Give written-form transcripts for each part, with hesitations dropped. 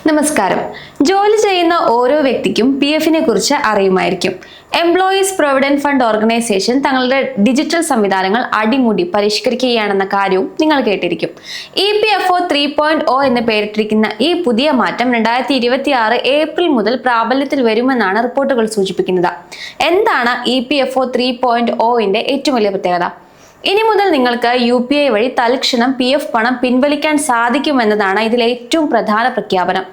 നമസ്കാരം. ജോലി ചെയ്യുന്ന ഓരോ വ്യക്തിക്കും PF-നെ കുറിച്ച് അറിയുമായിരിക്കും. എംപ്ലോയീസ് പ്രൊവിഡന്റ് ഫണ്ട് ഓർഗനൈസേഷൻ തങ്ങളുടെ ഡിജിറ്റൽ സംവിധാനങ്ങൾ അടിമുടി പരിഷ്കരിക്കുകയാണെന്ന കാര്യവും നിങ്ങൾ കേട്ടിരിക്കും. EPFO 3.0 എന്ന് പേരിട്ടിരിക്കുന്ന ഈ പുതിയ മാറ്റം 2026 ഏപ്രിൽ മുതൽ പ്രാബല്യത്തിൽ വരുമെന്നാണ് റിപ്പോർട്ടുകൾ സൂചിപ്പിക്കുന്നത്. എന്താണ് EPFO 3.0-ന്റെ ഏറ്റവും വലിയ പ്രത്യേകത? ഇനി മുതൽ നിങ്ങൾക്ക് UPI വഴി തൽക്ഷണം PF പണം പിൻവലിക്കാൻ സാധിക്കുമെന്നതാണ് ഇതിലെ ഏറ്റവും പ്രധാന പ്രഖ്യാപനം.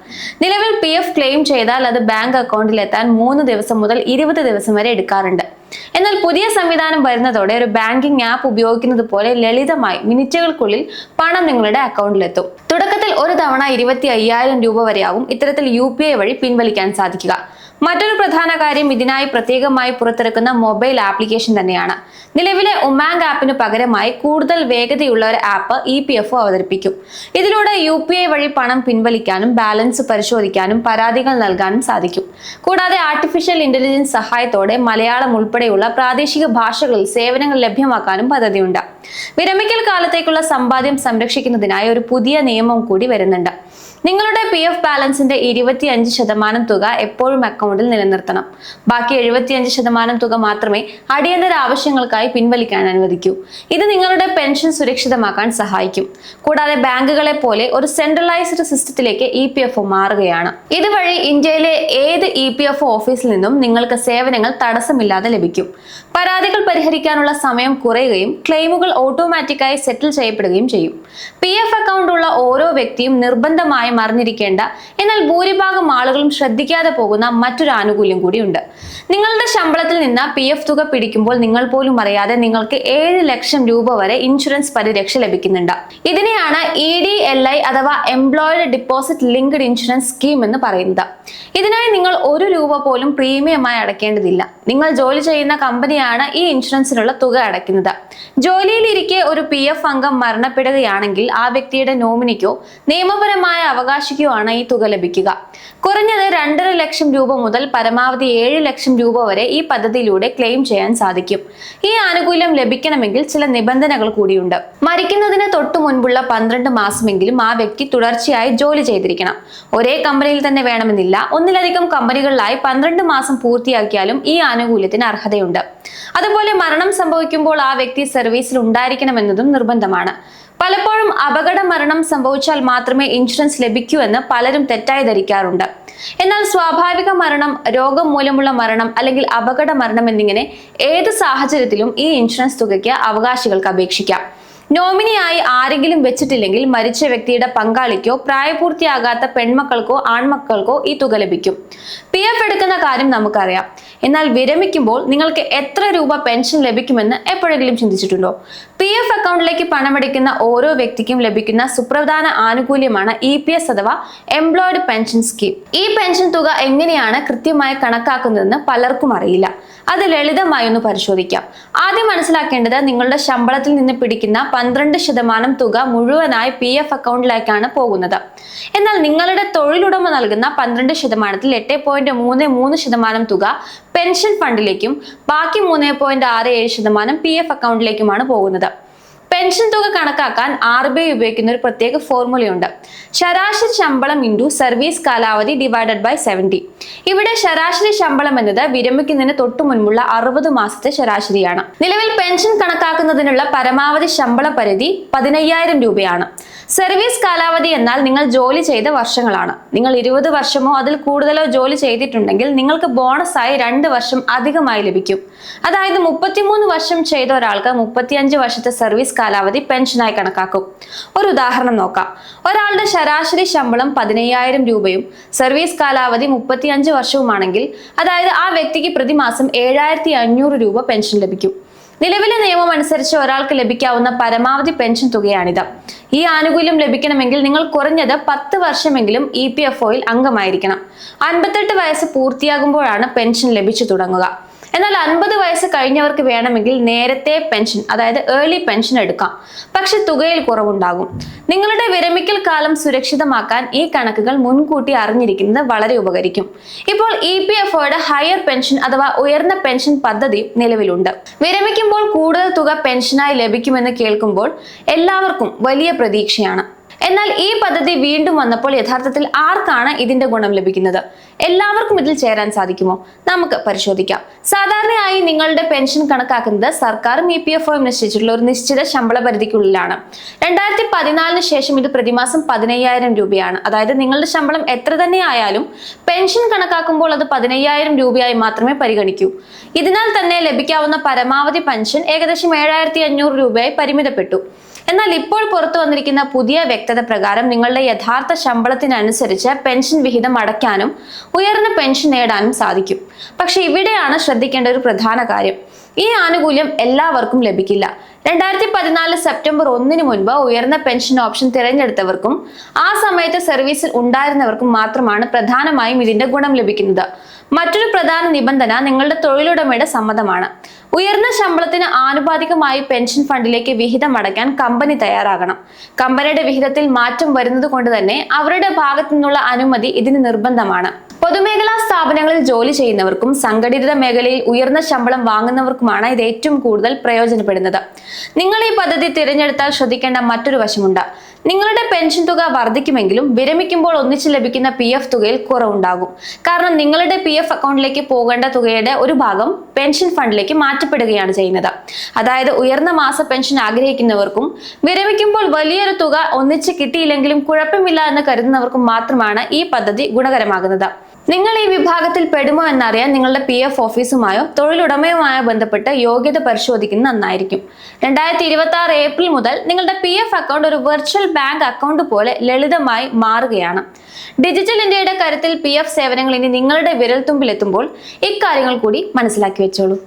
നിലവിൽ PF ക്ലെയിം ചെയ്താൽ അത് ബാങ്ക് അക്കൗണ്ടിൽ എത്താൻ 3 ദിവസം മുതൽ 20 ദിവസം വരെ എടുക്കാറുണ്ട്. എന്നാൽ പുതിയ സംവിധാനം വരുന്നതോടെ ഒരു ബാങ്കിംഗ് ആപ്പ് ഉപയോഗിക്കുന്നത് പോലെ ലളിതമായി മിനിറ്റുകൾക്കുള്ളിൽ പണം നിങ്ങളുടെ അക്കൗണ്ടിലെത്തും. തുടക്കത്തിൽ ഒരു തവണ 25,000 രൂപ വരെയാകും ഇത്തരത്തിൽ UPI വഴി പിൻവലിക്കാൻ സാധിക്കുക. മറ്റൊരു പ്രധാന കാര്യം ഇതിനായി പ്രത്യേകമായി പുറത്തിറക്കുന്ന മൊബൈൽ ആപ്ലിക്കേഷൻ തന്നെയാണ്. നിലവിലെ ഉമാങ് ആപ്പിന് പകരമായി കൂടുതൽ വേഗതയുള്ള ഒരു ആപ്പ് EPFO അവതരിപ്പിക്കും. ഇതിലൂടെ UPI വഴി പണം പിൻവലിക്കാനും ബാലൻസ് പരിശോധിക്കാനും പരാതികൾ നൽകാനും സാധിക്കും. കൂടാതെ ആർട്ടിഫിഷ്യൽ ഇന്റലിജൻസ് സഹായത്തോടെ മലയാളം ഉൾപ്പെടെയുള്ള പ്രാദേശിക ഭാഷകളിൽ സേവനങ്ങൾ ലഭ്യമാക്കാനും പദ്ധതിയുണ്ട്. വിരമിക്കൽ കാലത്തേക്കുള്ള സമ്പാദ്യം സംരക്ഷിക്കുന്നതിനായി ഒരു പുതിയ നിയമം കൂടി വരുന്നുണ്ട്. നിങ്ങളുടെ PF ബാലൻസിന്റെ 25% തുക എപ്പോഴും അക്കൗണ്ടിൽ നിലനിർത്തണം. ബാക്കി 75% തുക മാത്രമേ അടിയന്തര ആവശ്യങ്ങൾക്കായി പിൻവലിക്കാൻ അനുവദിക്കൂ. ഇത് നിങ്ങളുടെ പെൻഷൻ സുരക്ഷിതമാക്കാൻ സഹായിക്കും. കൂടാതെ ബാങ്കുകളെ പോലെ ഒരു സെൻട്രലൈസ്ഡ് സിസ്റ്റത്തിലേക്ക് EPFO മാറുകയാണ്. ഇതുവഴി ഇന്ത്യയിലെ ഏത് EPFO ഓഫീസിൽ നിന്നും നിങ്ങൾക്ക് സേവനങ്ങൾ തടസ്സമില്ലാതെ ലഭിക്കും. പരാതികൾ പരിഹരിക്കാനുള്ള സമയം കുറയുകയും ക്ലെയിമുകൾ ഓട്ടോമാറ്റിക്കായി സെറ്റിൽ ചെയ്യപ്പെടുകയും ചെയ്യും. PF അക്കൗണ്ട് ഉള്ള ഓരോ വ്യക്തിയും നിർബന്ധമായും അറിഞ്ഞിരിക്കേണ്ട, എന്നാൽ ഭൂരിഭാഗം ആളുകളും ശ്രദ്ധിക്കാതെ പോകുന്ന മറ്റൊരു ആനുകൂല്യം കൂടിയുണ്ട്. നിങ്ങളുടെ ശമ്പളത്തിൽ നിന്ന് PF തുക പിടിക്കുമ്പോൾ നിങ്ങൾ പോലും അറിയാതെ നിങ്ങൾക്ക് 7 ലക്ഷം രൂപ വരെ ഇൻഷുറൻസ് പരിരക്ഷ ലഭിക്കുന്നുണ്ട്. ഇതിനെയാണ് EDLI അഥവാ employed deposit linked insurance scheme എന്ന് പറയുന്നത്. ഇതിനായി നിങ്ങൾ 1 രൂപ പോലും പ്രീമിയമായി അടയ്ക്കേണ്ടതില്ല. നിങ്ങൾ ജോലി ചെയ്യുന്ന കമ്പനിയാണ് ഈ ഇൻഷുറൻസിനുള്ള തുക അടയ്ക്കുന്നത്. ജോലിയിലിരിക്കെ ഒരു PF അംഗം മരണപ്പെടുകയാണെങ്കിൽ ആ വ്യക്തിയുടെ നോമിനിക്കോ നിയമപരമായ അവകാശിക്കോ ആണ് ഈ തുക ലഭിക്കുക. കുറഞ്ഞത് 2.5 ലക്ഷം രൂപ മുതൽ പരമാവധി 7 ലക്ഷം രൂപ വരെ ഈ പദ്ധതിയിലൂടെ ക്ലെയിം ചെയ്യാൻ സാധിക്കും. ഈ ആനുകൂല്യം ലഭിക്കണമെങ്കിൽ ചില നിബന്ധനകൾ കൂടിയുണ്ട്. മരിക്കുന്നതിന് തൊട്ടു മുൻപുള്ള 12 മാസമെങ്കിലും ആ വ്യക്തി തുടർച്ചയായി ജോലി ചെയ്തിരിക്കണം. ഒരേ കമ്പനിയിൽ തന്നെ വേണമെന്നില്ല. ഒന്നിലധികം കമ്പനികളിലായി 12 മാസം പൂർത്തിയാക്കിയാലും ഈ ആനുകൂല്യത്തിന് അർഹതയുണ്ട്. അതുപോലെ മരണം സംഭവിക്കുമ്പോൾ ആ വ്യക്തി സർവീസിൽ ഉണ്ടായിരിക്കണമെന്നതും നിർബന്ധമാണ്. പലപ്പോഴും അപകട മരണം സംഭവിച്ചാൽ മാത്രമേ ഇൻഷുറൻസ് ലഭിക്കൂ എന്ന് പലരും തെറ്റായി ധരിക്കാറുണ്ട്. എന്നാൽ സ്വാഭാവിക മരണം, രോഗം മൂലമുള്ള മരണം അല്ലെങ്കിൽ അപകട മരണം എന്നിങ്ങനെ ഏത് സാഹചര്യത്തിലും ഈ ഇൻഷുറൻസ് തുകയ്ക്ക് അവകാശികൾക്ക് അപേക്ഷിക്കാം. നോമിനിയായി ആരെങ്കിലും വെച്ചിട്ടില്ലെങ്കിൽ മരിച്ച വ്യക്തിയുടെ പങ്കാളിക്കോ പ്രായപൂർത്തിയാകാത്ത പെൺമക്കൾക്കോ ആൺമക്കൾക്കോ ഈ തുക ലഭിക്കും. PF എടുക്കുന്ന കാര്യം നമുക്കറിയാം. എന്നാൽ വിരമിക്കുമ്പോൾ നിങ്ങൾക്ക് എത്ര രൂപ പെൻഷൻ ലഭിക്കുമെന്ന് എപ്പോഴെങ്കിലും ചിന്തിച്ചിട്ടുണ്ടോ? PF അക്കൗണ്ടിലേക്ക് പണമടയ്ക്കുന്ന ഓരോ വ്യക്തിക്കും ലഭിക്കുന്ന സുപ്രധാന ആനുകൂല്യമാണ് EPS അഥവാ എംപ്ലോയിഡ് പെൻഷൻ സ്കീം. ഈ പെൻഷൻ തുക എങ്ങനെയാണ് കൃത്യമായി കണക്കാക്കുന്നതെന്ന് പലർക്കും അറിയില്ല. അത് ലളിതമായി ഒന്ന് പരിശോധിക്കാം. ആദ്യം മനസ്സിലാക്കേണ്ടത് നിങ്ങളുടെ ശമ്പളത്തിൽ നിന്ന് പിടിക്കുന്ന 12% തുക മുഴുവനായി PF അക്കൗണ്ടിലേക്കാണ് പോകുന്നത്. എന്നാൽ നിങ്ങളുടെ തൊഴിലുടമ നൽകുന്ന 12%-ൽ 8.33% തുക പെൻഷൻ ഫണ്ടിലേക്കും ബാക്കി 3.67% PF അക്കൗണ്ടിലേക്കുമാണ് പോകുന്നത്. പെൻഷൻ തുക കണക്കാക്കാൻ RBI ഉപയോഗിക്കുന്ന ഒരു പ്രത്യേക ഫോർമുലയുണ്ട്. ശരാശരി ശമ്പളം ഇൻറ്റു സർവീസ് കാലാവധി ഡിവൈഡഡ് ബൈ 70. ഇവിടെ ശരാശരി ശമ്പളം എന്നത് വിരമിക്കുന്നതിന് തൊട്ടു മുൻപുള്ള 60 മാസത്തെ ശരാശരിയാണ്. നിലവിൽ പെൻഷൻ കണക്കാക്കുന്നതിനുള്ള പരമാവധി ശമ്പള പരിധി 15,000 രൂപയാണ്. സർവീസ് കാലാവധി എന്നാൽ നിങ്ങൾ ജോലി ചെയ്ത വർഷങ്ങളാണ്. നിങ്ങൾ 20 വർഷമോ അതിൽ കൂടുതലോ ജോലി ചെയ്തിട്ടുണ്ടെങ്കിൽ നിങ്ങൾക്ക് ബോണസായി 2 വർഷം അധികമായി ലഭിക്കും. അതായത് 33 വർഷം ചെയ്ത ഒരാൾക്ക് 35 വർഷത്തെ സർവീസ് കാലാവധി പെൻഷനായി കണക്കാക്കും. ഒരു ഉദാഹരണം നോക്കാം. ഒരാളുടെ ശരാശരി ശമ്പളം 15,000 രൂപയും സർവീസ് കാലാവധി 35 വർഷവുമാണെങ്കിൽ അതായത് ആ വ്യക്തിക്ക് പ്രതിമാസം 7,500 രൂപ പെൻഷൻ ലഭിക്കും. നിലവിലെ നിയമം അനുസരിച്ച് ഒരാൾക്ക് ലഭിക്കാവുന്ന പരമാവധി പെൻഷൻ തുകയാണിത്. ഈ ആനുകൂല്യം ലഭിക്കണമെങ്കിൽ നിങ്ങൾ കുറഞ്ഞത് 10 വർഷമെങ്കിലും EPFOയിൽ അംഗമായിരിക്കണം. 58 വയസ്സ് പൂർത്തിയാകുമ്പോഴാണ് പെൻഷൻ ലഭിച്ചു തുടങ്ങുക. എന്നാൽ 50 വയസ്സ് കഴിഞ്ഞവർക്ക് വേണമെങ്കിൽ നേരത്തെ പെൻഷൻ അതായത് ഏർലി പെൻഷൻ എടുക്കാം. പക്ഷെ തുകയിൽ കുറവുണ്ടാകും. നിങ്ങളുടെ വിരമിക്കൽ കാലം സുരക്ഷിതമാക്കാൻ ഈ കണക്കുകൾ മുൻകൂട്ടി അറിഞ്ഞിരിക്കുന്നത് വളരെ ഉപകരിക്കും. ഇപ്പോൾ EPFOയുടെ ഹയർ പെൻഷൻ അഥവാ ഉയർന്ന പെൻഷൻ പദ്ധതി നിലവിലുണ്ട്. വിരമിക്കുമ്പോൾ കൂടുതൽ തുക പെൻഷനായി ലഭിക്കുമെന്ന് കേൾക്കുമ്പോൾ എല്ലാവർക്കും വലിയ പ്രതീക്ഷയാണ്. എന്നാൽ ഈ പദ്ധതി വീണ്ടും വന്നപ്പോൾ യഥാർത്ഥത്തിൽ ആർക്കാണ് ഇതിന്റെ ഗുണം ലഭിക്കുന്നത്? എല്ലാവർക്കും ഇതിൽ ചേരാൻ സാധിക്കുമോ? നമുക്ക് പരിശോധിക്കാം. സാധാരണയായി നിങ്ങളുടെ പെൻഷൻ കണക്കാക്കുന്നത് സർക്കാരും EPFOയും നിശ്ചയിച്ചിട്ടുള്ള ഒരു നിശ്ചിത ശമ്പള പരിധിക്കുള്ളിലാണ്. 2014 ശേഷം ഇത് പ്രതിമാസം 15,000 രൂപയാണ്. അതായത് നിങ്ങളുടെ ശമ്പളം എത്ര തന്നെ ആയാലും പെൻഷൻ കണക്കാക്കുമ്പോൾ അത് 15,000 രൂപയായി മാത്രമേ പരിഗണിക്കൂ. ഇതിനാൽ തന്നെ ലഭിക്കാവുന്ന പരമാവധി പെൻഷൻ ഏകദേശം 7,500 രൂപയായി പരിമിതപ്പെട്ടു. എന്നാൽ ഇപ്പോൾ പുറത്തു വന്നിരിക്കുന്ന പുതിയ വ്യക്തത പ്രകാരം നിങ്ങളുടെ യഥാർത്ഥ ശമ്പളത്തിനനുസരിച്ച് പെൻഷൻ വിഹിതം അടയ്ക്കാനും ഉയർന്ന പെൻഷൻ നേടാനും സാധിക്കും. പക്ഷെ ഇവിടെയാണ് ശ്രദ്ധിക്കേണ്ട ഒരു പ്രധാന കാര്യം. ഈ ആനുകൂല്യം എല്ലാവർക്കും ലഭിക്കില്ല. 2014 സെപ്റ്റംബർ 1 മുൻപ് ഉയർന്ന പെൻഷൻ ഓപ്ഷൻ തിരഞ്ഞെടുത്തവർക്കും ആ സമയത്ത് സർവീസിൽ ഉണ്ടായിരുന്നവർക്കും മാത്രമാണ് പ്രധാനമായും ഇതിന്റെ ഗുണം ലഭിക്കുന്നത്. മറ്റൊരു പ്രധാന നിബന്ധന നിങ്ങളുടെ തൊഴിലുടമയുടെ സമ്മതമാണ്. ഉയർന്ന ശമ്പളത്തിന് ആനുപാതികമായി പെൻഷൻ ഫണ്ടിലേക്ക് വിഹിതം അടയ്ക്കാൻ കമ്പനി തയ്യാറാകണം. കമ്പനിയുടെ വിഹിതത്തിൽ മാറ്റം വരുന്നത് കൊണ്ട് തന്നെ അവരുടെ ഭാഗത്തു നിന്നുള്ള അനുമതി ഇതിന് നിർബന്ധമാണ്. പൊതുമേഖലാ സ്ഥാപനങ്ങളിൽ ജോലി ചെയ്യുന്നവർക്കും സംഘടിത മേഖലയിൽ ഉയർന്ന ശമ്പളം വാങ്ങുന്നവർക്കുമാണ് ഇത് ഏറ്റവും കൂടുതൽ പ്രയോജനപ്പെടുന്നത്. നിങ്ങൾ ഈ പദ്ധതി തിരഞ്ഞെടുത്താൽ ശ്രദ്ധിക്കേണ്ട മറ്റൊരു വശമുണ്ട്. നിങ്ങളുടെ പെൻഷൻ തുക വർദ്ധിക്കുമെങ്കിലും വിരമിക്കുമ്പോൾ ഒന്നിച്ച് ലഭിക്കുന്ന PF തുകയിൽ കുറവുണ്ടാകും. കാരണം നിങ്ങളുടെ PF അക്കൗണ്ടിലേക്ക് പോകേണ്ട തുകയുടെ ഒരു ഭാഗം പെൻഷൻ ഫണ്ടിലേക്ക് മാറ്റപ്പെടുകയാണ് ചെയ്യുന്നത്. അതായത് ഉയർന്ന മാസ പെൻഷൻ ആഗ്രഹിക്കുന്നവർക്കും വിരമിക്കുമ്പോൾ വലിയൊരു തുക ഒന്നിച്ച് കിട്ടിയില്ലെങ്കിലും കുഴപ്പമില്ല എന്ന് കരുതുന്നവർക്കും മാത്രമാണ് ഈ പദ്ധതി ഗുണകരമാകുന്നത്. നിങ്ങൾ ഈ വിഭാഗത്തിൽ പെടുമോ എന്നറിയാൻ നിങ്ങളുടെ PF ഓഫീസുമായോ തൊഴിലുടമയുമായോ ബന്ധപ്പെട്ട് യോഗ്യത പരിശോധിക്കുന്നത് നന്നായിരിക്കും. 2026 ഏപ്രിൽ മുതൽ നിങ്ങളുടെ PF അക്കൗണ്ട് ഒരു വെർച്വൽ ബാങ്ക് അക്കൗണ്ട് പോലെ ലളിതമായി മാറുകയാണ്. ഡിജിറ്റൽ ഇന്ത്യയുടെ കരുത്തിൽ PF സേവനങ്ങൾ ഇനി നിങ്ങളുടെ വിരൽത്തുമ്പിൽ എത്തുമ്പോൾ ഇക്കാര്യങ്ങൾ കൂടി മനസ്സിലാക്കി വെച്ചോളൂ.